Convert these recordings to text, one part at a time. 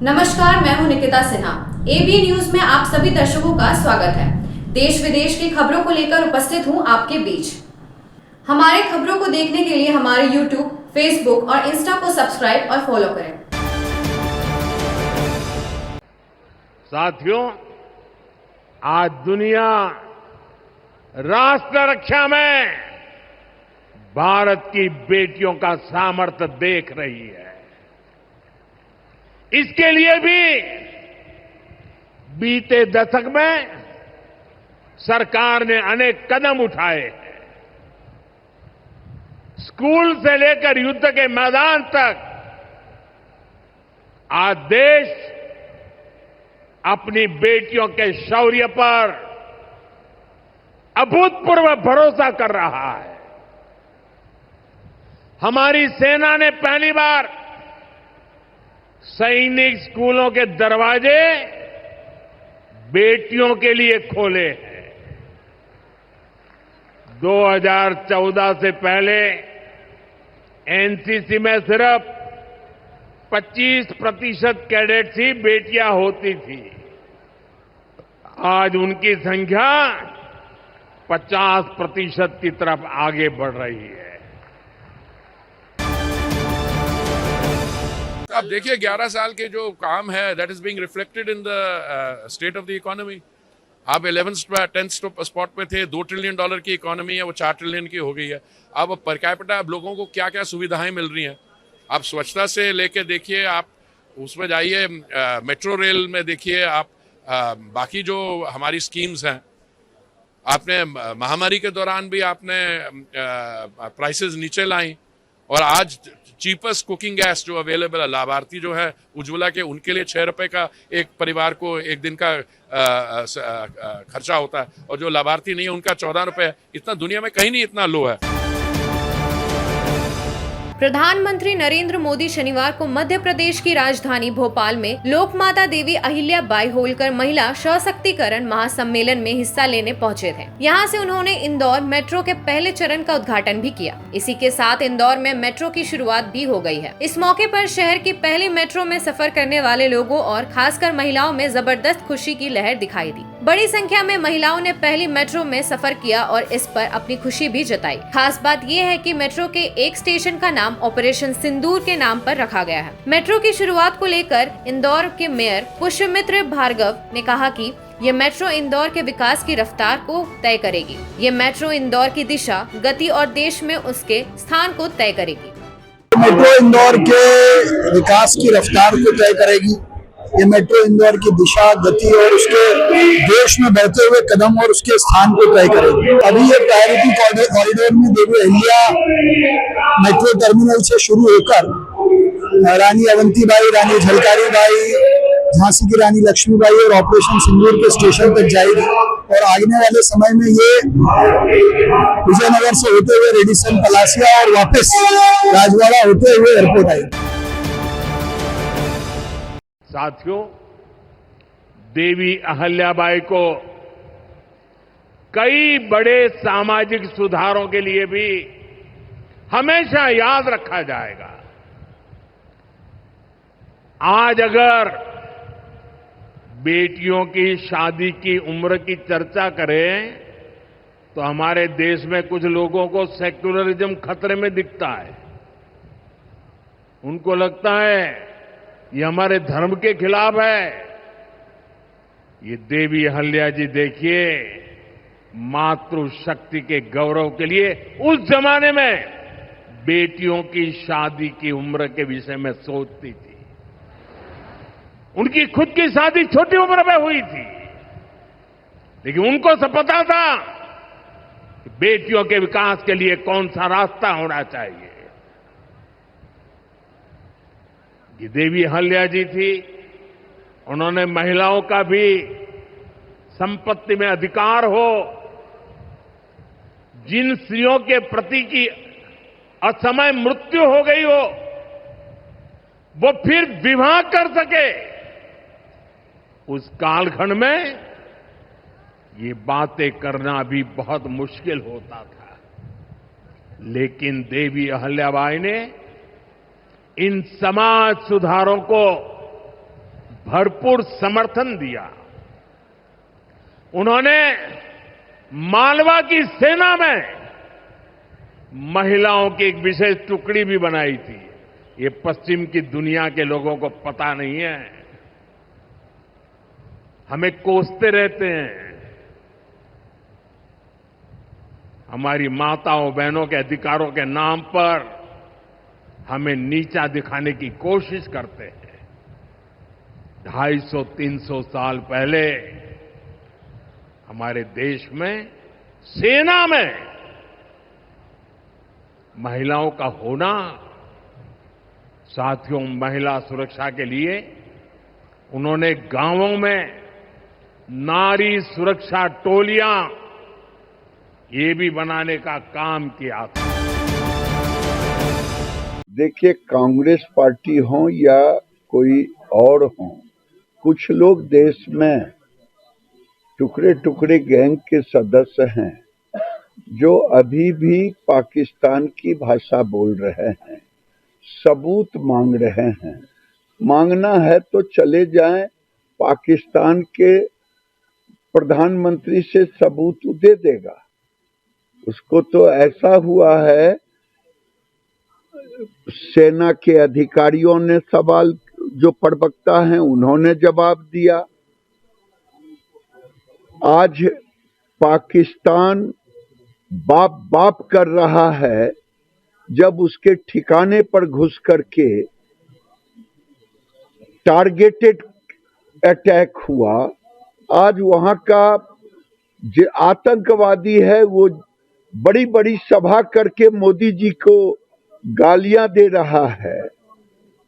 नमस्कार, मैं हूं निकिता सिन्हा। एबी न्यूज में आप सभी दर्शकों का स्वागत है। देश विदेश की खबरों को लेकर उपस्थित हूं आपके बीच। हमारे खबरों को देखने के लिए हमारे YouTube, Facebook और Insta को सब्सक्राइब और फॉलो करें। साथियों, आज दुनिया राष्ट्र रक्षा में भारत की बेटियों का सामर्थ्य देख रही है। इसके लिए भी बीते दशक में सरकार ने अनेक कदम उठाए हैं। स्कूल से लेकर युद्ध के मैदान तक आज देश अपनी बेटियों के शौर्य पर अभूतपूर्व भरोसा कर रहा है। हमारी सेना ने पहली बार सैनिक स्कूलों के दरवाजे बेटियों के लिए खोले हैं। 2014 से पहले एनसीसी में सिर्फ 25% कैडेट्स ही बेटियां होती थी। आज उनकी संख्या 50% की तरफ आगे बढ़ रही है। अब देखिए 11 साल के जो काम है that is being reflected in the state of the economy. आप 11th 10th स्पॉट पे थे। $2 ट्रिलियन की इकोनॉमी है, वो 4 ट्रिलियन की हो गई है। अब पर कैपिटा अब लोगों को क्या क्या सुविधाएं मिल रही हैं। आप स्वच्छता से लेके देखिए, आप उसमें जाइए, मेट्रो रेल में देखिए, आप बाकी जो हमारी स्कीम्स हैं, आपने महामारी के दौरान भी आपने प्राइसेस नीचे लाई और आज चीपेस्ट कुकिंग गैस जो अवेलेबल है, लाभार्थी जो है उज्ज्वला के, उनके लिए 6 रुपए का एक परिवार को एक दिन का खर्चा होता है और जो लाभार्थी नहीं है उनका 14 रुपए। इतना दुनिया में कहीं नहीं इतना लो है। प्रधानमंत्री नरेंद्र मोदी शनिवार को मध्य प्रदेश की राजधानी भोपाल में लोकमाता देवी अहिल्या बाई होलकर महिला सशक्तिकरण महासम्मेलन में हिस्सा लेने पहुंचे थे। यहां से उन्होंने इंदौर मेट्रो के पहले चरण का उद्घाटन भी किया। इसी के साथ इंदौर में मेट्रो की शुरुआत भी हो गई है। इस मौके पर शहर की पहली मेट्रो में सफर करने वाले लोगों और खासकर महिलाओं में जबरदस्त खुशी की लहर दिखाई दी। बड़ी संख्या में महिलाओं ने पहली मेट्रो में सफर किया और इस पर अपनी खुशी भी जताई। खास बात यह है कि मेट्रो के एक स्टेशन का नाम ऑपरेशन सिंदूर के नाम पर रखा गया है। मेट्रो की शुरुआत को लेकर इंदौर के मेयर पुष्यमित्र भार्गव ने कहा कि ये मेट्रो इंदौर के विकास की रफ्तार को तय करेगी। ये मेट्रो इंदौर की दिशा, गति और देश में उसके स्थान को तय करेगी। मेट्रो इंदौर के विकास की रफ्तार को तय करेगी। ये मेट्रो इंदौर की दिशा, गति और उसके देश में बढ़ते हुए कदम और उसके स्थान को तय करेगी। अभी ये प्रायोरिटी कॉरिडोर में देवी अहिल्या मेट्रो टर्मिनल से शुरू होकर रानी अवंतीबाई, रानी झलकारी बाई, झांसी की रानी लक्ष्मीबाई और ऑपरेशन सिंदूर के स्टेशन तक जाएगी और आने वाले समय में ये विजयनगर से होते हुए रेडिसन पलासिया और वापस राजवाड़ा होते हुए एयरपोर्ट आएगी। साथियों, देवी अहिल्याबाई को कई बड़े सामाजिक सुधारों के लिए भी हमेशा याद रखा जाएगा। आज अगर बेटियों की शादी की उम्र की चर्चा करें तो हमारे देश में कुछ लोगों को सेक्युलरिज्म खतरे में दिखता है। उनको लगता है ये हमारे धर्म के खिलाफ है। ये देवी अहिल्या जी देखिए, मातृशक्ति के गौरव के लिए उस जमाने में बेटियों की शादी की उम्र के विषय में सोचती थी। उनकी खुद की शादी छोटी उम्र में हुई थी, लेकिन उनको सब पता था कि बेटियों के विकास के लिए कौन सा रास्ता होना चाहिए। ये देवी अहिल्या जी थी, उन्होंने महिलाओं का भी संपत्ति में अधिकार हो, जिन स्त्रियों के प्रति की असमय मृत्यु हो गई हो वो फिर विवाह कर सके, उस कालखंड में ये बातें करना भी बहुत मुश्किल होता था। लेकिन देवी अहिल्याबाई ने इन समाज सुधारों को भरपूर समर्थन दिया। उन्होंने मालवा की सेना में महिलाओं की एक विशेष टुकड़ी भी बनाई थी। ये पश्चिम की दुनिया के लोगों को पता नहीं है, हमें कोसते रहते हैं। हमारी माताओं बहनों के अधिकारों के नाम पर हमें नीचा दिखाने की कोशिश करते हैं। 250-300 साल पहले हमारे देश में सेना में महिलाओं का होना, साथियों, महिला सुरक्षा के लिए उन्होंने गांवों में नारी सुरक्षा टोलियां ये भी बनाने का काम किया था। देखिए, कांग्रेस पार्टी हो या कोई और हो, कुछ लोग देश में टुकड़े टुकड़े गैंग के सदस्य हैं जो अभी भी पाकिस्तान की भाषा बोल रहे हैं, सबूत मांग रहे हैं। मांगना है तो चले जाएं, पाकिस्तान के प्रधानमंत्री से सबूत दे देगा। उसको तो ऐसा हुआ है, सेना के अधिकारियों ने सवाल, जो प्रवक्ता हैं उन्होंने जवाब दिया। आज पाकिस्तान बाप बाप कर रहा है, जब उसके ठिकाने पर घुस करके टारगेटेड अटैक हुआ। आज वहां का जो आतंकवादी है वो बड़ी बड़ी सभा करके मोदी जी को गालियां दे रहा है।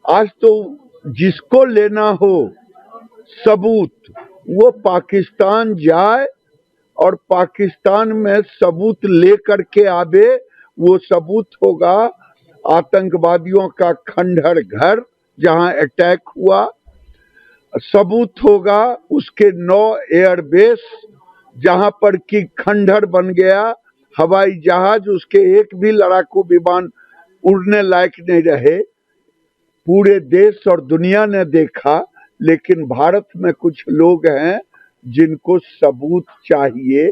आज तो जिसको लेना हो सबूत, वो पाकिस्तान जाए और पाकिस्तान में सबूत ले करके आवे। वो सबूत होगा आतंकवादियों का खंडहर घर जहां अटैक हुआ, सबूत होगा उसके 9 एयरबेस जहां पर कि खंडहर बन गया, हवाई जहाज उसके एक भी लड़ाकू विमान उड़ने लायक नहीं रहे। पूरे देश और दुनिया ने देखा, लेकिन भारत में कुछ लोग हैं जिनको सबूत चाहिए,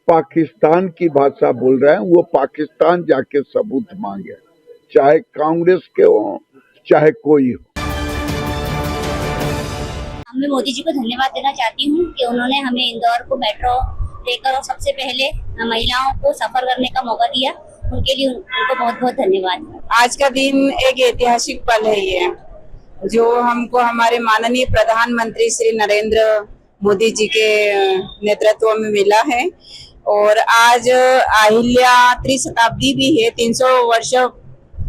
पाकिस्तान की भाषा बोल रहे हैं, वो पाकिस्तान जाके सबूत मांगे, चाहे कांग्रेस के हो चाहे कोई हो। मैं मोदी जी को धन्यवाद देना चाहती हूँ कि उन्होंने हमें इंदौर को मेट्रो देकर और सबसे पहले महिलाओं को सफर करने का मौका दिया। उनके लिए उनको बहुत बहुत धन्यवाद। आज का दिन एक ऐतिहासिक पल है ये, जो हमको हमारे माननीय प्रधानमंत्री श्री नरेंद्र मोदी जी के नेतृत्व में मिला है। और आज अहिल्या त्रिशताब्दी भी है, 300 वर्ष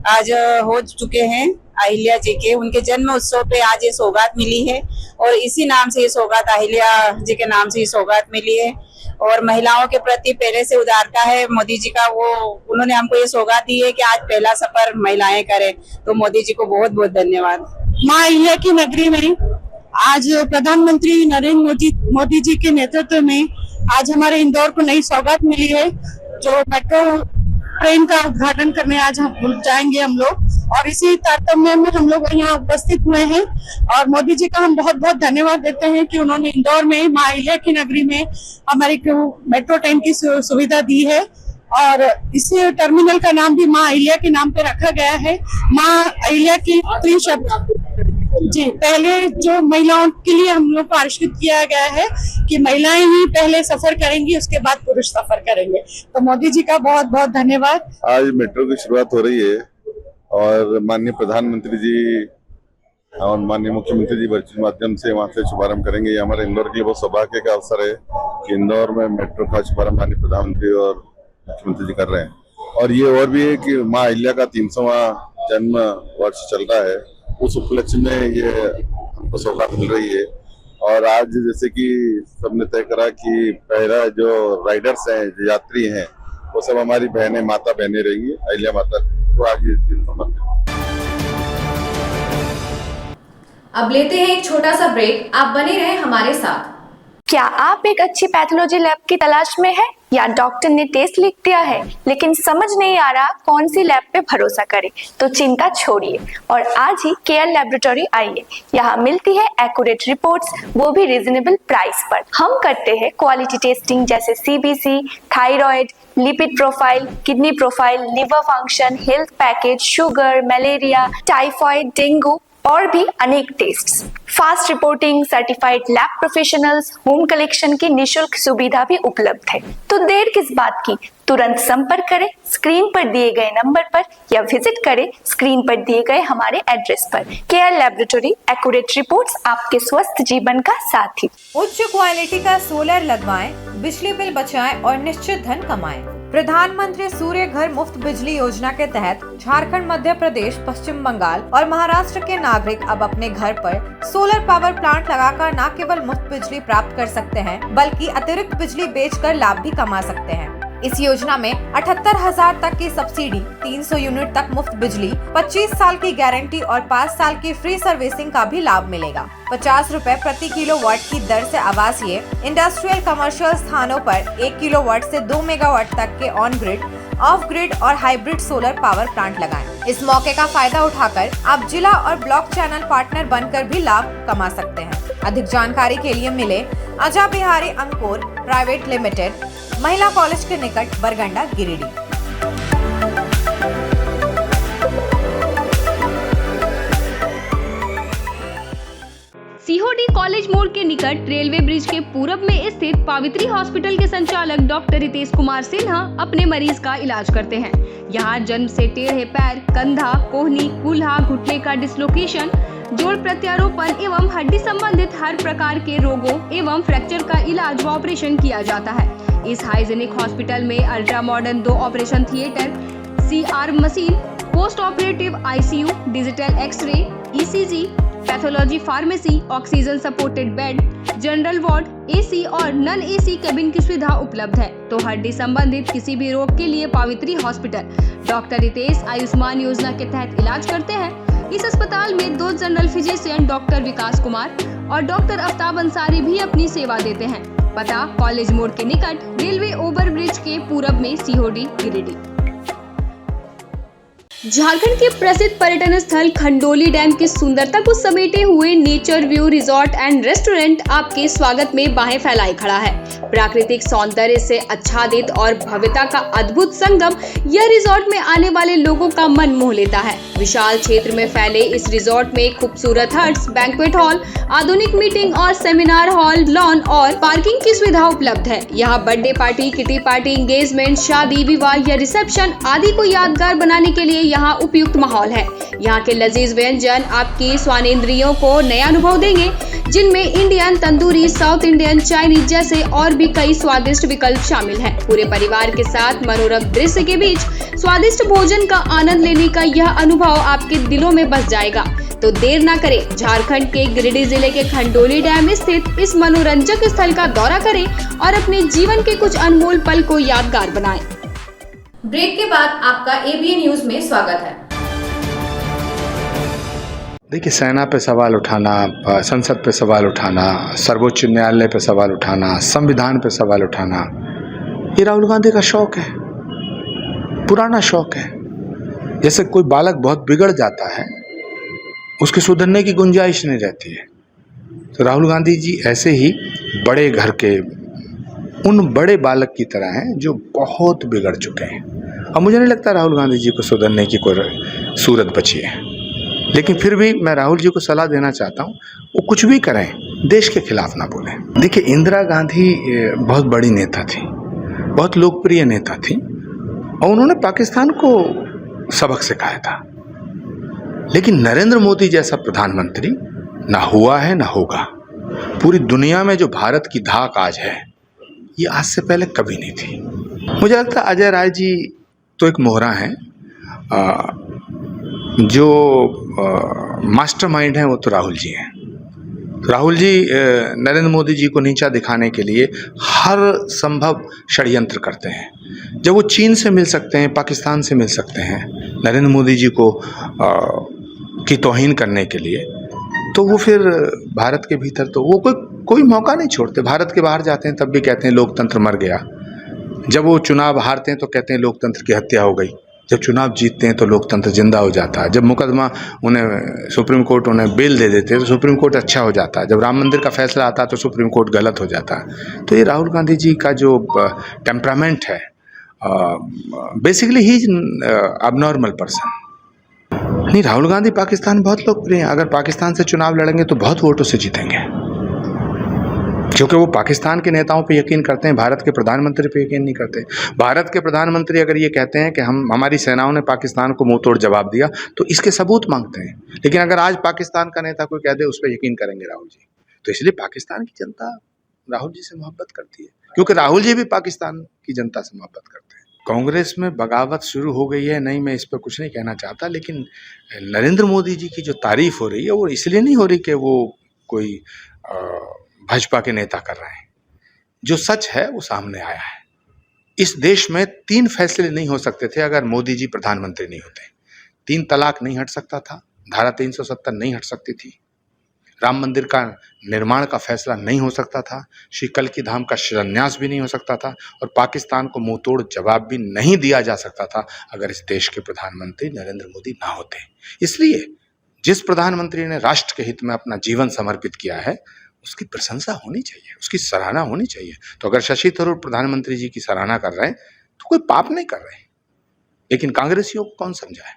आज हो चुके हैं अहिल्या जी के। उनके जन्म उत्सव पे आज ये सौगात मिली है और इसी नाम से ये सौगात, अहिल्या जी के नाम से ये सौगात मिली है। और महिलाओं के प्रति पहले से उदारता है मोदी जी का, वो उन्होंने हमको ये सौगात दी है कि आज पहला सफर महिलाएं करें। तो मोदी जी को बहुत बहुत धन्यवाद। माँ अहिल्या की नगरी में आज प्रधानमंत्री नरेंद्र मोदी जी के नेतृत्व में आज हमारे इंदौर को नई सौगात मिली है, जो मेट्रो ट्रेन का उद्घाटन करने आज हम जाएंगे हम लोग। और इसी तारतम्य में हम लोग यहाँ उपस्थित हुए हैं और मोदी जी का हम बहुत बहुत धन्यवाद देते हैं कि उन्होंने इंदौर में माँ अहिल्या की नगरी में हमारी मेट्रो ट्रेन की सुविधा दी है। और इस टर्मिनल का नाम भी माँ अहिल्या के नाम पे रखा गया है। माँ अहिल्या की त्रिशताब्दी जी, पहले जो महिलाओं के लिए हम लोग को आरक्षित किया गया है कि महिलाएं ही पहले सफर करेंगी, उसके बाद पुरुष सफर करेंगे। तो मोदी जी का बहुत बहुत धन्यवाद। आज मेट्रो की शुरुआत हो रही है और माननीय प्रधानमंत्री जी और माननीय मुख्यमंत्री जी वर्चुअल माध्यम से वहां से शुभारंभ करेंगे। ये हमारे इंदौर के लिए बहुत सौभाग्य का अवसर है कि इंदौर में मेट्रो का शुभारंभ माननीय प्रधानमंत्री और मुख्यमंत्री जी कर रहे हैं। और ये और भी है कि माँ अहिल्या का 300वां जन्म वर्ष चल रहा है, उस उपलक्ष्य में ये हमको सौगात मिल रही है। और आज जैसे कि सबने तय करा कि पहला जो राइडर्स हैं, जो यात्री हैं, वो सब हमारी बहनें, माता बहनें रहेंगी, अहिल्या माता। तो आज ये दिन समझ। अब लेते हैं एक छोटा सा ब्रेक, आप बने रहें हमारे साथ। क्या आप एक अच्छी पैथोलॉजी लैब की तलाश में हैं या डॉक्टर ने टेस्ट लिख दिया है लेकिन समझ नहीं आ रहा कौन सी लैब पे भरोसा करे, तो चिंता छोड़िए और आज ही केयर लैबोरेटरी आइए। यहाँ मिलती है एक्यूरेट रिपोर्ट्स, वो भी रीजनेबल प्राइस पर। हम करते हैं क्वालिटी टेस्टिंग जैसे CBC, thyroid, lipid profile, kidney profile, liver function, health package, sugar, malaria, typhoid, dengue और भी अनेक tests. Fast reporting, certified lab professionals, home collection की निशुल्क सुविधा भी उपलब्ध है। तो देर किस बात की, तुरंत संपर्क करें स्क्रीन पर दिए गए नंबर पर या विजिट करें स्क्रीन पर दिए गए हमारे एड्रेस पर। केयर लैबोरेटरी, एक्यूरेट रिपोर्ट्स, आपके स्वस्थ जीवन का साथी। उच्च क्वालिटी का सोलर लगवाएं, बिजली बिल बचाएं और निश्चित धन कमाएं। प्रधानमंत्री सूर्य घर मुफ्त बिजली योजना के तहत झारखंड, मध्य प्रदेश, पश्चिम बंगाल और महाराष्ट्र के नागरिक अब अपने घर पर सोलर पावर प्लांट लगाकर न केवल मुफ्त बिजली प्राप्त कर सकते हैं बल्कि अतिरिक्त बिजली बेचकर लाभ भी कमा सकते हैं। इस योजना में 78,000 तक की सब्सिडी, 300 यूनिट तक मुफ्त बिजली, 25 साल की गारंटी और 5 साल की फ्री सर्विसिंग का भी लाभ मिलेगा। 50 रुपए प्रति किलोवाट की दर से आवासीय, इंडस्ट्रियल, कमर्शियल स्थानों पर 1 किलोवाट से 2 मेगावाट तक के ऑन ग्रिड, ऑफ ग्रिड और हाइब्रिड सोलर पावर प्लांट लगाएं। इस मौके का फायदा उठाकर आप जिला और ब्लॉक चैनल पार्टनर बनकर भी लाभ कमा सकते हैं। अधिक जानकारी के लिए मिले अजा बिहारी अंकुर प्राइवेट लिमिटेड, महिला कॉलेज के निकट, बरगंडा, गिरिडीह। सीहोडी कॉलेज मोड़ के निकट रेलवे ब्रिज के पूरब में स्थित पावित्री हॉस्पिटल के संचालक डॉक्टर रितेश कुमार सिन्हा अपने मरीज का इलाज करते हैं। यहाँ जन्म से टेढ़े पैर, कंधा, कोहनी, कूल्हा, घुटने का डिसलोकेशन, जोड़ प्रत्यारोपण एवं हड्डी संबंधित हर प्रकार के रोगों एवं फ्रैक्चर का इलाज व ऑपरेशन किया जाता है। इस हाइजेनिक हॉस्पिटल में ultra modern 2 operation theatre, CR machine, post operative ICU, digital x ray, ECG, pathology pharmacy, oxygen supported bed, general ward, AC और नॉन AC केबिन की सुविधा उपलब्ध है। तो हड्डी संबंधित किसी भी रोग के लिए पावित्री हॉस्पिटल डॉक्टर रितेश आयुष्मान योजना के तहत इलाज करते हैं। इस अस्पताल में 2 जनरल फिजिशियन डॉक्टर विकास कुमार और डॉक्टर आफ्ताब अंसारी भी अपनी सेवा देते हैं। पता कॉलेज मोड़ के निकट रेलवे ओवर ब्रिज के पूरब में, सीहोडी, गिरिडीह। झारखंड के प्रसिद्ध पर्यटन स्थल खंडोली डैम की सुंदरता को समेटे हुए nature view resort and restaurant आपके स्वागत में बाहें फैलाए खड़ा है। प्राकृतिक सौंदर्य से आच्छादित और भव्यता का अद्भुत संगम यह रिजॉर्ट में आने वाले लोगों का मन मोह लेता है। विशाल क्षेत्र में फैले इस रिजॉर्ट में खूबसूरत हट्स, बैंक्वेट हॉल, आधुनिक मीटिंग और सेमिनार हॉल, लॉन और पार्किंग की सुविधा उपलब्ध है। यहाँ birthday party, kitty party, engagement, शादी, विवाह या रिसेप्शन आदि को यादगार बनाने के लिए यहाँ उपयुक्त माहौल है। यहाँ के लजीज व्यंजन आपकी स्वानेंद्रियों को नया अनुभव देंगे, जिनमें Indian, tandoori, south Indian, Chinese जैसे और भी कई स्वादिष्ट विकल्प शामिल हैं। पूरे परिवार के साथ मनोरम दृश्य के बीच स्वादिष्ट भोजन का आनंद लेने का यह अनुभव आपके दिलों में बस जाएगा। तो देर ना करें, झारखंड के गिरिडीह जिले के खंडोली डैम स्थित इस मनोरंजक स्थल का दौरा करें और अपने जीवन के कुछ अनमोल पल को यादगार बनाएं। ब्रेक के बाद आपका ABN न्यूज में स्वागत है। देखिए, सेना पे सवाल उठाना, संसद पे सवाल उठाना, सर्वोच्च न्यायालय पे सवाल उठाना, संविधान पे सवाल उठाना, ये राहुल गांधी का शौक है, पुराना शौक है। जैसे कोई बालक बहुत बिगड़ जाता है, उसके सुधरने की गुंजाइश नहीं रहती है, तो राहुल गांधी जी ऐसे ही बड़े घर के उन बड़े बालक की तरह हैं जो बहुत बिगड़ चुके हैं। और मुझे नहीं लगता राहुल गांधी जी को सुधरने की कोई सूरत बची है। लेकिन फिर भी मैं राहुल जी को सलाह देना चाहता हूँ, वो कुछ भी करें, देश के खिलाफ ना बोलें। देखिए, इंदिरा गांधी बहुत बड़ी नेता थी, बहुत लोकप्रिय नेता थी और उन्होंने पाकिस्तान को सबक सिखाया था। लेकिन नरेंद्र मोदी जैसा प्रधानमंत्री ना हुआ है ना होगा। पूरी दुनिया में जो भारत की धाक आज है, ये आज से पहले कभी नहीं थी। मुझे लगता है अजय राय जी तो एक मोहरा हैं, जो मास्टरमाइंड हैं वो तो राहुल जी हैं। राहुल जी नरेंद्र मोदी जी को नीचा दिखाने के लिए हर संभव षड्यंत्र करते हैं। जब वो चीन से मिल सकते हैं, पाकिस्तान से मिल सकते हैं नरेंद्र मोदी जी को की तौहीन करने के लिए, तो वो फिर भारत के भीतर तो वो कोई मौका नहीं छोड़ते। भारत के बाहर जाते हैं तब भी कहते हैं लोकतंत्र मर गया। जब वो चुनाव हारते हैं तो कहते हैं लोकतंत्र की हत्या हो गई, जब चुनाव जीतते हैं तो लोकतंत्र जिंदा हो जाता है। जब मुकदमा उन्हें सुप्रीम कोर्ट उन्हें बेल दे देते हैं तो सुप्रीम कोर्ट अच्छा हो जाता है। जब राम मंदिर का फैसला आता है तो सुप्रीम कोर्ट गलत हो जाता है। तो ये राहुल गांधी जी का जो टेम्परामेंट है, basically he is abnormal person. नहीं, राहुल गांधी पाकिस्तान बहुत लोकप्रिय हैं। अगर पाकिस्तान से चुनाव लड़ेंगे तो बहुत वोटों से जीतेंगे, क्योंकि वो पाकिस्तान के नेताओं पे यकीन करते हैं, भारत के प्रधानमंत्री पे यकीन नहीं करते। भारत के प्रधानमंत्री अगर ये कहते हैं कि हमारी सेनाओं ने पाकिस्तान को मुंह तोड़ जवाब दिया, तो इसके सबूत मांगते हैं। लेकिन अगर आज पाकिस्तान का नेता कोई कह दे, उस पर यकीन करेंगे राहुल जी। तो इसलिए पाकिस्तान की जनता राहुल जी से मोहब्बत करती है, क्योंकि राहुल जी भी पाकिस्तान की जनता से मोहब्बत करते हैं। कांग्रेस में बगावत शुरू हो गई है, नहीं, मैं इस पर कुछ नहीं कहना चाहता, लेकिन नरेंद्र मोदी जी की जो तारीफ हो रही है वो इसलिए नहीं हो रही कि वो कोई भाजपा के नेता कर रहे हैं। जो सच है वो सामने आया है। इस देश में 3 फैसले नहीं हो सकते थे अगर मोदी जी प्रधानमंत्री नहीं होते। 3 तलाक नहीं हट सकता था, धारा 370 नहीं हट सकती थी, राम मंदिर का निर्माण का फैसला नहीं हो सकता था, श्री कल्की धाम का शिलान्यास भी नहीं हो सकता था, और पाकिस्तान को मुंह तोड़ जवाब भी नहीं दिया जा सकता था अगर इस देश के प्रधानमंत्री नरेंद्र मोदी ना होते। इसलिए जिस प्रधानमंत्री ने राष्ट्र के हित में अपना जीवन समर्पित किया है, उसकी प्रशंसा होनी चाहिए, उसकी सराहना होनी चाहिए। तो अगर शशि थरूर प्रधानमंत्री जी की सराहना कर रहे हैं तो कोई पाप नहीं कर रहे, लेकिन कांग्रेसियों को कौन समझाए।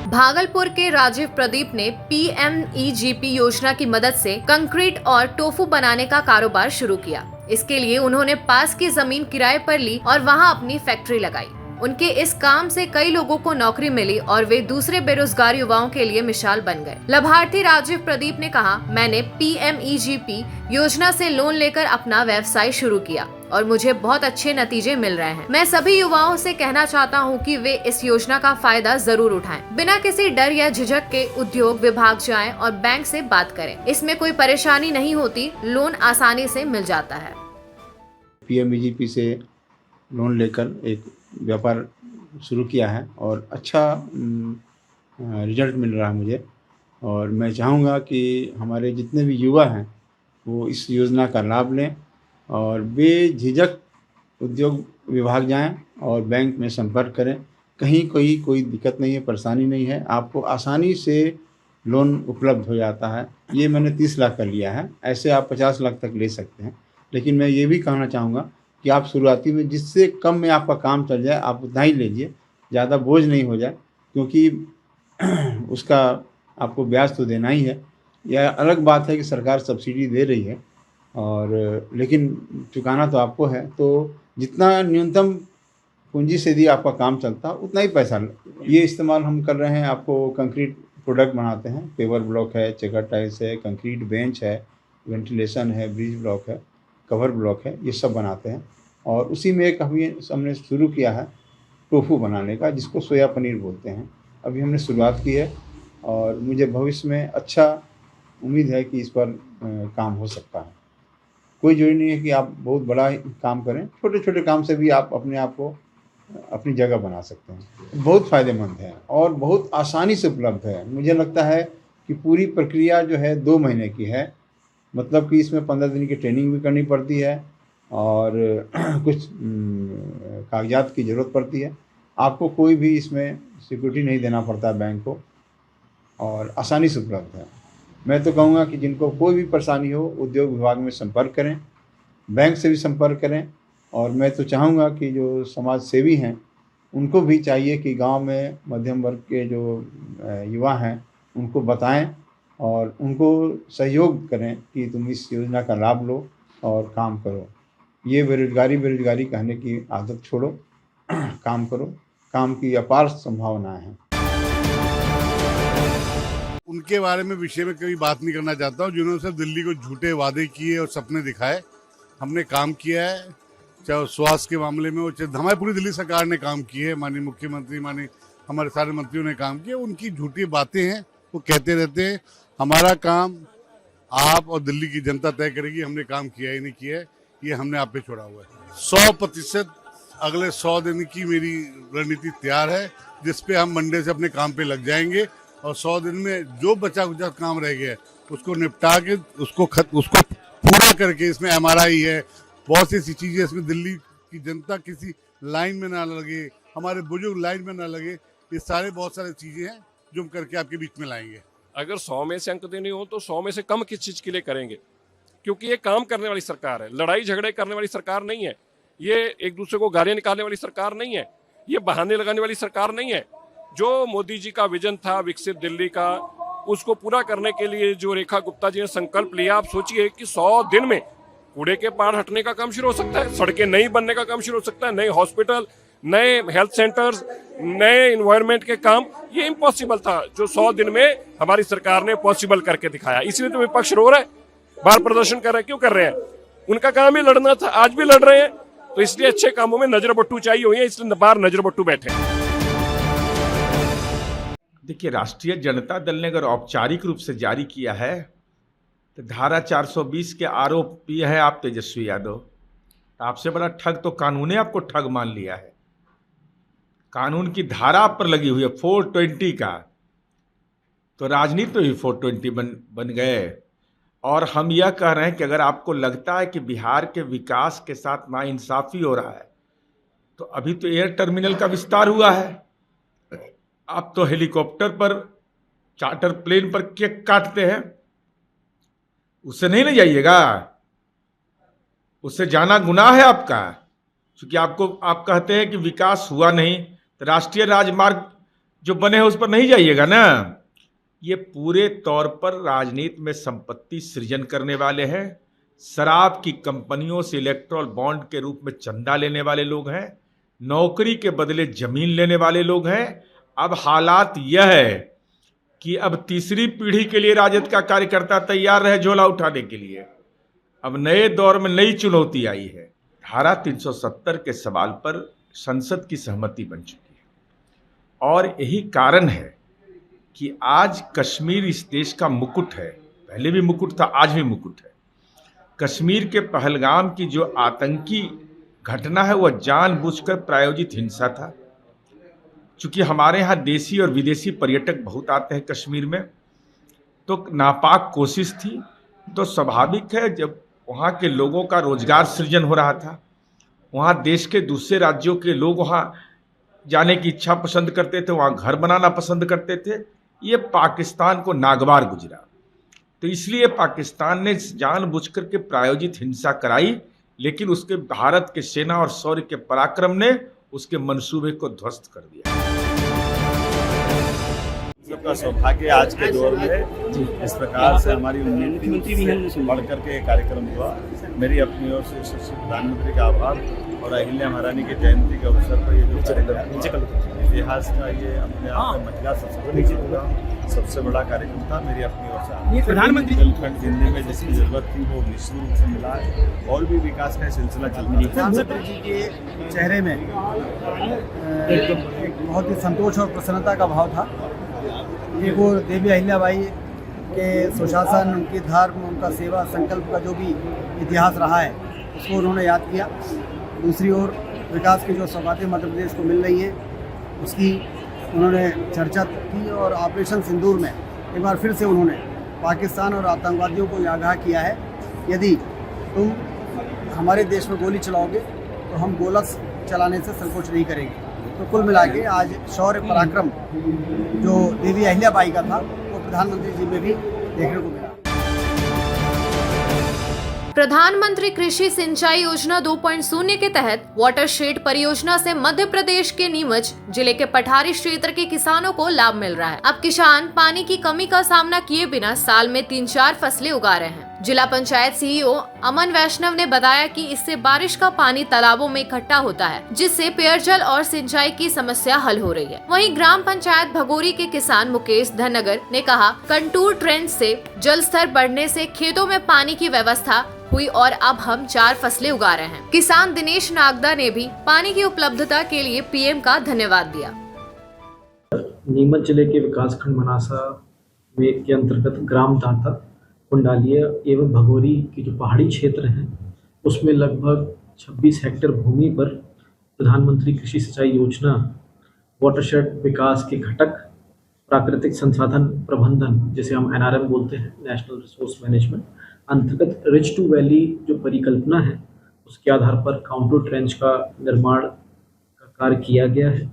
भागलपुर के राजीव प्रदीप ने PMEGP योजना की मदद से कंक्रीट और टोफू बनाने का कारोबार शुरू किया। इसके लिए उन्होंने पास की जमीन किराए पर ली और वहां अपनी फैक्ट्री लगाई। उनके इस काम से कई लोगों को नौकरी मिली और वे दूसरे बेरोजगार युवाओं के लिए मिसाल बन गए। लाभार्थी राजीव प्रदीप ने कहा, मैंने PMEGP योजना से लोन लेकर अपना व्यवसाय शुरू किया और मुझे बहुत अच्छे नतीजे मिल रहे हैं। मैं सभी युवाओं से कहना चाहता हूं कि वे इस योजना का फायदा जरूर उठाएं। बिना किसी डर या झिझक के उद्योग विभाग जाएं और बैंक से बात करें। इसमें कोई परेशानी नहीं होती, लोन आसानी से मिल जाता है। PMEGP से लोन लेकर एक व्यापार शुरू किया है और अच्छा रिजल्ट मिल रहा है मुझे, और मैं चाहूँगा कि हमारे जितने भी युवा हैं वो इस योजना का लाभ लें और बेझिझक उद्योग विभाग जाएं और बैंक में संपर्क करें। कहीं कोई दिक्कत नहीं है, परेशानी नहीं है, आपको आसानी से लोन उपलब्ध हो जाता है। ये मैंने 30 लाख का लिया है, ऐसे आप 50 लाख तक ले सकते हैं। लेकिन मैं ये भी कहना चाहूँगा कि आप शुरुआती में जिससे कम में आपका काम चल जाए आप उतना ही लीजिए, ज़्यादा बोझ नहीं हो जाए, क्योंकि उसका आपको ब्याज तो देना ही है। यह अलग बात है कि सरकार सब्सिडी दे रही है, और लेकिन चुकाना तो आपको है। तो जितना न्यूनतम पूंजी से यदि आपका काम चलता उतना ही पैसा ये इस्तेमाल हम कर रहे हैं। आपको कंक्रीट प्रोडक्ट बनाते हैं, पेवर ब्लॉक है, चेकर टाइल्स है, कंक्रीट बेंच है, वेंटिलेशन है, ब्रिज ब्लॉक है, कवर ब्लॉक है, ये सब बनाते हैं। और उसी में एक हमने शुरू किया है टोफू बनाने का, जिसको सोया पनीर बोलते हैं। अभी हमने शुरुआत की है और मुझे भविष्य में अच्छा उम्मीद है कि इस पर काम हो सकता है। कोई जरूरी नहीं है कि आप बहुत बड़ा काम करें, छोटे छोटे काम से भी आप अपने आप को अपनी जगह बना सकते हैं। बहुत फ़ायदेमंद है और बहुत आसानी से उपलब्ध है। मुझे लगता है कि पूरी प्रक्रिया जो है 2 महीने की है, मतलब कि इसमें 15 दिन की ट्रेनिंग भी करनी पड़ती है और कुछ कागजात की ज़रूरत पड़ती है। आपको कोई भी इसमें सिक्योरिटी नहीं देना पड़ता बैंक को, और आसानी से उपलब्ध है। मैं तो कहूँगा कि जिनको कोई भी परेशानी हो उद्योग विभाग में संपर्क करें, बैंक से भी संपर्क करें। और मैं तो चाहूँगा कि जो समाज सेवी हैं उनको भी चाहिए कि गांव में मध्यम वर्ग के जो युवा हैं उनको बताएं और उनको सहयोग करें कि तुम इस योजना का लाभ लो और काम करो। ये बेरोजगारी कहने की आदत छोड़ो, काम करो, काम की अपार संभावनाएं हैं। उनके बारे में विषय में कभी बात नहीं करना चाहता हूँ, जिन्होंने सिर्फ दिल्ली को झूठे वादे किए और सपने दिखाए। हमने काम किया है, चाहे स्वास्थ्य के मामले में हो, चाहे हमारी पूरी दिल्ली सरकार ने काम किए है, माननीय मुख्यमंत्री, माननीय हमारे सारे मंत्रियों ने काम किया। उनकी झूठी बातें हैं, वो कहते रहते हैं। हमारा काम आप और दिल्ली की जनता तय करेगी हमने काम किया ही नहीं किया है, ये हमने आप पे छोड़ा हुआ है। 100% अगले 100 दिन की मेरी रणनीति तैयार है, जिसपे हम मंडे से अपने काम पे लग जाएंगे और 100 दिन में जो बचा कुचा काम रह गया उसको निपटा के उसको पूरा करके, इसमें MRI है, बहुत सी ऐसी चीज़ें इसमें दिल्ली की जनता किसी लाइन में ना लगे, हमारे बुजुर्ग लाइन में ना लगे, ये सारे बहुत सारी चीज़ें हैं जो हम करके आपके बीच में लाएंगे। अगर 100 में से अंक देने हो तो 100 में से कम किस चीज़ के लिए करेंगे, क्योंकि ये काम करने वाली सरकार है, लड़ाई झगड़े करने वाली सरकार नहीं है, ये एक दूसरे को गालियाँ निकालने वाली सरकार नहीं है, ये बहाने लगाने वाली सरकार नहीं है। जो मोदी जी का विजन था विकसित दिल्ली का, उसको पूरा करने के लिए जो रेखा गुप्ता जी ने संकल्प लिया, आप सोचिए कि 100 दिन में कूड़े के पहाड़ हटने का काम शुरू हो सकता है, सड़कें नई बनने का काम शुरू हो सकता है, नए हॉस्पिटल, नए हेल्थ सेंटर्स, नए एनवायरनमेंट के काम, ये इम्पॉसिबल था जो 100 दिन में हमारी सरकार ने पॉसिबल करके दिखाया। इसलिए तो विपक्ष रो रहा है, बाहर प्रदर्शन कर रहे हैं। क्यों कर रहे हैं? उनका काम ही लड़ना था, आज भी लड़ रहे हैं, तो इसलिए अच्छे कामों में नजर बट्टू चाहिए हुई है, इसलिए बाहर नजर बट्टू बैठे हैं। देखिए, राष्ट्रीय जनता दल ने अगर औपचारिक रूप से जारी किया है तो धारा 420 के आरोपी है आप तेजस्वी यादव। आपसे बड़ा ठग तो कानून ने आपको ठग मान लिया है। कानून की धारा आप पर लगी हुई है 420 का, तो राजनीति ही 420 बन गए। और हम यह कह रहे हैं कि अगर आपको लगता है कि बिहार के विकास के साथ नाइंसाफी हो रहा है, तो अभी तो एयर टर्मिनल का विस्तार हुआ है, आप तो हेलीकॉप्टर पर, चार्टर प्लेन पर केक काटते हैं, उससे नहीं न जाइएगा, उससे जाना गुनाह है आपका। क्योंकि आप कहते हैं कि विकास हुआ नहीं, तो राष्ट्रीय राजमार्ग जो बने हैं उस पर नहीं जाइएगा ना। ये पूरे तौर पर राजनीति में संपत्ति सृजन करने वाले हैं, शराब की कंपनियों से इलेक्ट्रल बॉन्ड के रूप में चंदा लेने वाले लोग हैं, नौकरी के बदले जमीन लेने वाले लोग हैं। अब हालात यह है कि अब तीसरी पीढ़ी के लिए राजद का कार्यकर्ता तैयार रहे झोला उठाने के लिए। अब नए दौर में नई चुनौती आई है। धारा 370 के सवाल पर संसद की सहमति बन चुकी है और यही कारण है कि आज कश्मीर इस देश का मुकुट है। पहले भी मुकुट था, आज भी मुकुट है। कश्मीर के पहलगाम की जो आतंकी घटना है वह जानबूझकर प्रायोजित हिंसा था। चूंकि हमारे यहाँ देशी और विदेशी पर्यटक बहुत आते हैं कश्मीर में, तो नापाक कोशिश थी। तो स्वाभाविक है जब वहाँ के लोगों का रोजगार सृजन हो रहा था, वहाँ देश के दूसरे राज्यों के लोग वहाँ जाने की इच्छा पसंद करते थे, वहाँ घर बनाना पसंद करते थे। ये पाकिस्तान को नागवार गुजरा, तो इसलिए पाकिस्तान ने जानबूझकर के प्रायोजित हिंसा कराई, लेकिन उसके भारत के सेना और शौर्य के पराक्रम ने उसके मंसूबे को ध्वस्त कर दिया। सबका सौभाग्य आज के दौर में इस प्रकार से हमारी उम्मीद से बढ़ करके कार्यक्रम हुआ। मेरी अपनी ओर से यशस्वी प्रधानमंत्री का आभार और अहिल्या महारानी की जयंती के अवसर पर ये जो कार्यक्रम इतिहास का ये अपने आप में महिला सशक्तिकरण का सबसे बड़ा कार्यक्रम था। मेरी अपनी ओर से प्रधानमंत्री बुंदेलखंड जिले में जिसकी जरूरत थी वो निश्चित रूप से मिला है और भी विकास का सिलसिला चल रहा है। प्रधानमंत्री जी के चेहरे में एक बहुत ही संतोष और प्रसन्नता का भाव था। ये वो देवी अहिल्याबाई के सुशासन, उनकी धर्म, उनका सेवा संकल्प का जो भी इतिहास रहा है उसको उन्होंने याद किया। दूसरी ओर विकास की जो सौगातें मध्य प्रदेश को मिल रही हैं उसकी उन्होंने चर्चा की और ऑपरेशन सिंदूर में एक बार फिर से उन्होंने पाकिस्तान और आतंकवादियों को आगाह किया है, यदि तुम हमारे देश में गोली चलाओगे तो हम गोलक चलाने से संकोच नहीं करेंगे। तो कुल मिला के आज शौर्य पराक्रम जो देवी अहिल्याबाई का था वो प्रधानमंत्री जी में भी देखने को मिला। प्रधानमंत्री कृषि सिंचाई योजना 2.0 के तहत वाटरशेड परियोजना से मध्य प्रदेश के नीमच जिले के पठारी क्षेत्र के किसानों को लाभ मिल रहा है। अब किसान पानी की कमी का सामना किए बिना साल में 3-4 फसलें उगा रहे हैं। जिला पंचायत सीईओ अमन वैष्णव ने बताया कि इससे बारिश का पानी तालाबों में इकट्ठा होता है, जिससे पेयजल और सिंचाई की समस्या हल हो रही है। वहीं ग्राम पंचायत भगोरी के किसान मुकेश धनगर ने कहा, कंटूर ट्रेंड से जल स्तर बढ़ने से खेतों में पानी की व्यवस्था हुई और अब हम 4 फसलें उगा रहे हैं। किसान दिनेश नागदा ने भी पानी की उपलब्धता के लिए पीएम का धन्यवाद दिया। नीमच जिले के विकासखंड मनासा में के अंतर्गत ग्राम दाता, कुंडालिया एवं भगोरी की जो पहाड़ी क्षेत्र हैं उसमें लगभग 26 हेक्टेयर भूमि पर प्रधानमंत्री कृषि सिंचाई योजना, वाटरशेड विकास के घटक, प्राकृतिक संसाधन प्रबंधन जिसे हम NRM बोलते हैं, नेशनल रिसोर्स मैनेजमेंट अंतर्गत रिच टू वैली जो परिकल्पना है उसके आधार पर काउंटर ट्रेंच का निर्माण का कार्य किया गया है।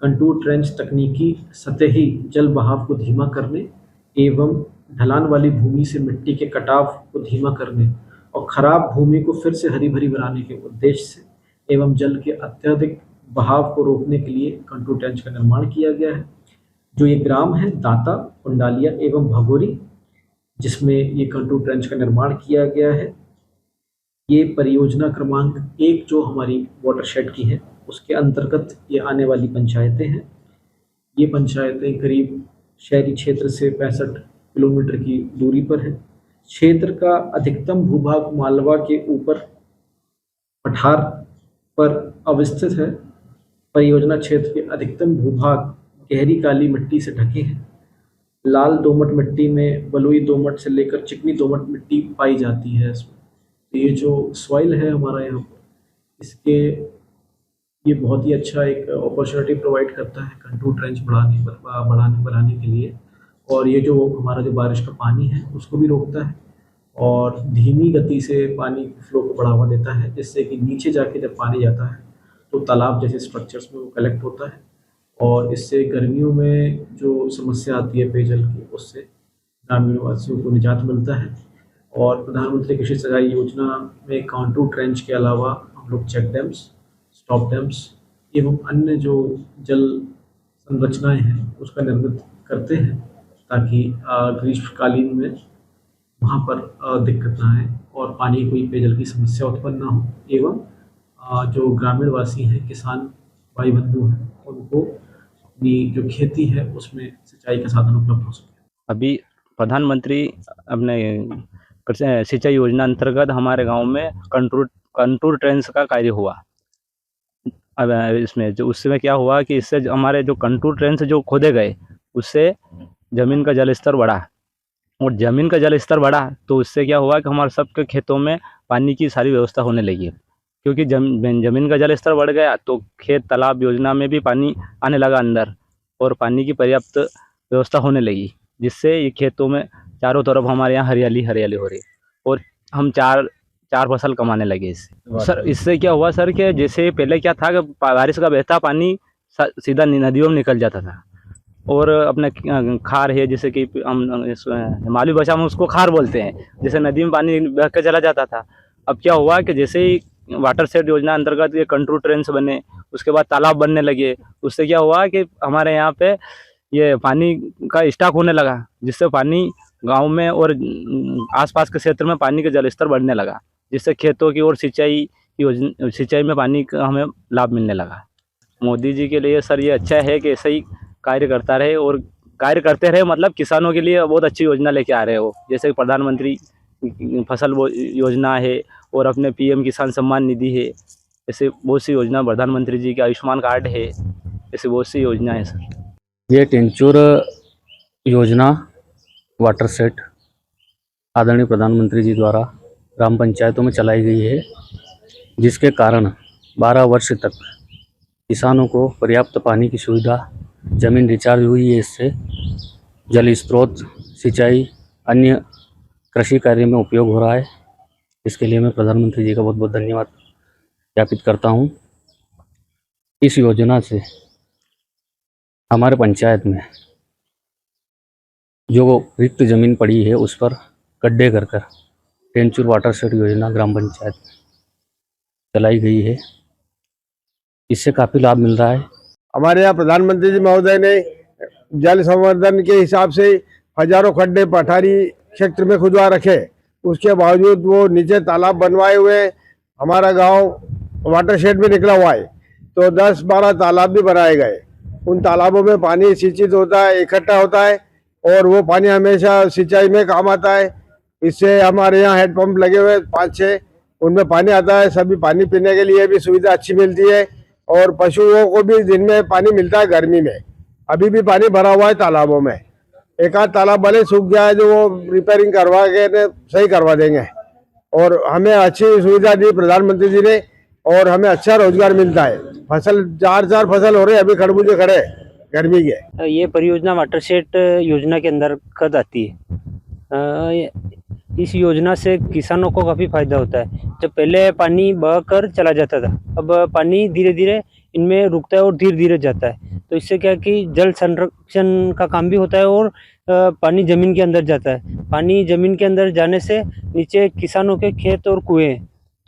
कंटूर ट्रेंच तकनीकी सतही जल बहाव को धीमा करने एवं ढलान वाली भूमि से मिट्टी के कटाव को धीमा करने और खराब भूमि को फिर से हरी भरी बनाने के उद्देश्य से एवं जल के अत्यधिक बहाव को रोकने के लिए कंटूर ट्रेंच का निर्माण किया गया है। जो ये ग्राम है दाता, कुंडालिया एवं भगोरी, जिसमें ये कंटूर ट्रेंच का निर्माण किया गया है, ये परियोजना क्रमांक 1 जो हमारी वाटरशेड की है उसके अंतर्गत ये आने वाली पंचायतें हैं। ये पंचायतें करीब शहरी क्षेत्र से 65 किलोमीटर की दूरी पर है। क्षेत्र का अधिकतम भूभाग मालवा के ऊपर पठार पर अवस्थित है। परियोजना क्षेत्र के अधिकतम भूभाग गहरी काली मिट्टी से ढके हैं। लाल दोमट मिट्टी में बलुई दोमट से लेकर चिकनी दोमट मिट्टी पाई जाती है इसमें। तो ये जो सॉइल है हमारा यहाँ पर, इसके ये बहुत ही अच्छा एक अपॉर्चुनिटी प्रोवाइड करता है कंटूर ट्रेंच बढ़ाने के लिए। और ये जो हमारा जो बारिश का पानी है उसको भी रोकता है और धीमी गति से पानी फ्लो को बढ़ावा देता है, जिससे कि नीचे जाके जब पानी जाता है तो तालाब जैसे स्ट्रक्चर्स में वो कलेक्ट होता है और इससे गर्मियों में जो समस्या आती है पेयजल की, उससे ग्रामीण वासियों को निजात मिलता है। और प्रधानमंत्री कृषि सिंचाई योजना में कंटूर ट्रेंच के अलावा हम लोग चेक डैम्स, स्टॉप डैम्स एवं अन्य जो जल संरचनाएं हैं उसका निर्मित करते हैं ताकि ग्रीष्मकालीन में वहाँ पर दिक्कत ना आए और पानी की कोई पेयजल की समस्या उत्पन्न ना हो एवं जो ग्रामीण वासी हैं, किसान भाई बंधु हैं, उनको अपनी जो खेती है उसमें सिंचाई का साधन उपलब्ध हो सके। अभी प्रधानमंत्री अपने सिंचाई योजना अंतर्गत हमारे गांव में कंटूर ट्रेंच का कार्य हुआ। अब इसमें जो उसमें क्या हुआ कि इससे हमारे जो कंटूर ट्रेंच जो खोदे गए उससे ज़मीन का जल स्तर बढ़ा और ज़मीन का जल स्तर बढ़ा तो उससे क्या हुआ कि हमारे सबके खेतों में पानी की सारी व्यवस्था होने लगी। क्योंकि ज़मीन का जल स्तर बढ़ गया तो खेत तालाब योजना में भी पानी आने लगा अंदर और पानी की पर्याप्त व्यवस्था होने लगी, जिससे ये खेतों में चारों तरफ हमारे यहाँ हरियाली हरियाली हो रही और हम चार फसल कमाने लगे इससे। सर इससे क्या हुआ सर कि जैसे पहले क्या था कि बारिश का बहता पानी सीधा नदियों में निकल जाता था और अपने खार है जैसे कि हम हिमालय भाषा में उसको खार बोलते हैं, जैसे नदी में पानी बह के चला जाता था। अब क्या हुआ कि जैसे ही वाटरशेड योजना अंतर्गत ये कंटूर ट्रेंच बने, उसके बाद तालाब बनने लगे, उससे क्या हुआ कि हमारे यहाँ पे ये पानी का स्टॉक होने लगा, जिससे पानी गांव में और आसपास के क्षेत्र में पानी का जल स्तर बढ़ने लगा, जिससे खेतों की और सिंचाई में पानी का हमें लाभ मिलने लगा। मोदी जी के लिए सर ये अच्छा है कि ऐसे ही कार्य करता रहे और कार्य करते रहे, मतलब किसानों के लिए बहुत अच्छी योजना लेके आ रहे हो, जैसे प्रधानमंत्री फसल योजना है और अपने पीएम किसान सम्मान निधि है, ऐसे बहुत सी योजना, प्रधानमंत्री जी के आयुष्मान कार्ड है, ऐसे बहुत सी योजना है सर। ये टेंचूर योजना वाटरशेड आदरणीय प्रधानमंत्री जी द्वारा ग्राम पंचायतों में चलाई गई है, जिसके कारण 12 वर्ष तक किसानों को पर्याप्त पानी की सुविधा, जमीन रिचार्ज हुई है। इससे जल स्रोत, सिंचाई, अन्य कृषि कार्य में उपयोग हो रहा है। इसके लिए मैं प्रधानमंत्री जी का बहुत बहुत धन्यवाद ज्ञापित करता हूं। इस योजना से हमारे पंचायत में जो रिक्त ज़मीन पड़ी है उस पर गड्ढे कर टेंचूर वाटरशेड योजना ग्राम पंचायत चलाई गई है। इससे काफ़ी लाभ मिल रहा है। हमारे यहाँ प्रधानमंत्री जी महोदय ने जल संवर्धन के हिसाब से हजारों खड्डे पठारी क्षेत्र में खुदवा रखे, उसके बावजूद वो नीचे तालाब बनवाए हुए हमारा गांव वाटरशेड में निकला हुआ है। तो 10-12 तालाब भी बनाए गए। उन तालाबों में पानी सिंचित होता है, इकट्ठा होता है और वो पानी हमेशा सिंचाई में काम आता है। इससे हमारे यहाँ हैंडपम्प लगे हुए 5-6, उनमें पानी आता है। सभी पानी पीने के लिए भी सुविधा अच्छी मिलती है और पशुओं को भी दिन में पानी मिलता है। गर्मी में अभी भी पानी भरा हुआ है तालाबों में। एक आध तालाब भले सूख गया है जो वो रिपेयरिंग करवा के सही करवा देंगे और हमें अच्छी सुविधा दी प्रधानमंत्री जी ने और हमें अच्छा रोजगार मिलता है। फसल 4 फसल हो रहे, अभी खरबूजे खड़े गर्मी के। ये परियोजना वाटरशेड योजना के अंदर कद आती है। इस योजना से किसानों को काफ़ी फायदा होता है। जब पहले पानी बह कर चला जाता था, अब पानी धीरे धीरे इनमें रुकता है और धीरे धीरे जाता है। तो इससे क्या है कि जल संरक्षण का काम भी होता है और पानी ज़मीन के अंदर जाता है। पानी ज़मीन के अंदर जाने से नीचे किसानों के खेत और कुएं,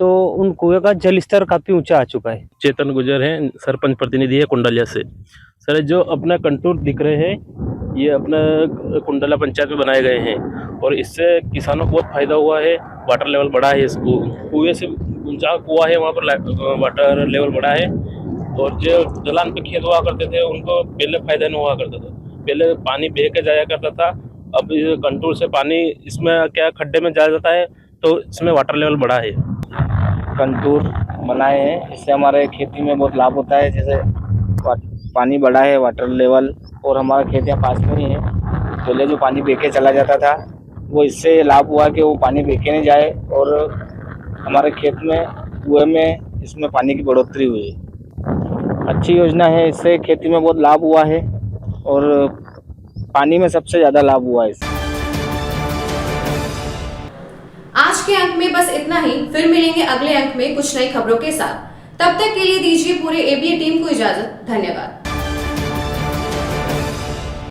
तो उन कुएं का जल स्तर काफ़ी ऊंचा आ चुका है। चेतन गुजर हैं, सरपंच प्रतिनिधि है कुंडलिया से। सर, जो अपना कंटूर दिख रहे हैं ये अपना कुंडला पंचायत में बनाए गए हैं और इससे किसानों को बहुत फायदा हुआ है। वाटर लेवल बढ़ा है, इसको कुएं से ऊंचा कुआं है वहाँ पर वाटर लेवल बढ़ा है। और जो ढलान पे खेत हुआ करते थे उनको पहले फायदा नहीं हुआ करता था, पहले पानी बह के जाया करता था। अब कंटूर से पानी इसमें क्या खड्डे में जा जाता है, तो इसमें वाटर लेवल बढ़ा है। कंटूर बनाए हैं, इससे हमारे खेती में बहुत लाभ होता है। जैसे पानी बढ़ा है, वाटर लेवल, और हमारा खेत यहाँ पास में ही है। पहले जो पानी बेके चला जाता था वो इससे लाभ हुआ कि वो पानी बेके नहीं जाए और हमारे खेत में कुएं में इसमें पानी की बढ़ोतरी हुई। अच्छी योजना है, इससे खेती में बहुत लाभ हुआ है और पानी में सबसे ज़्यादा लाभ हुआ है इससे। आज के अंक में बस इतना ही, फिर मिलेंगे अगले अंक में कुछ नई खबरों के साथ। तब तक के लिए दीजिए पूरे एबीए टीम को इजाजत। धन्यवाद।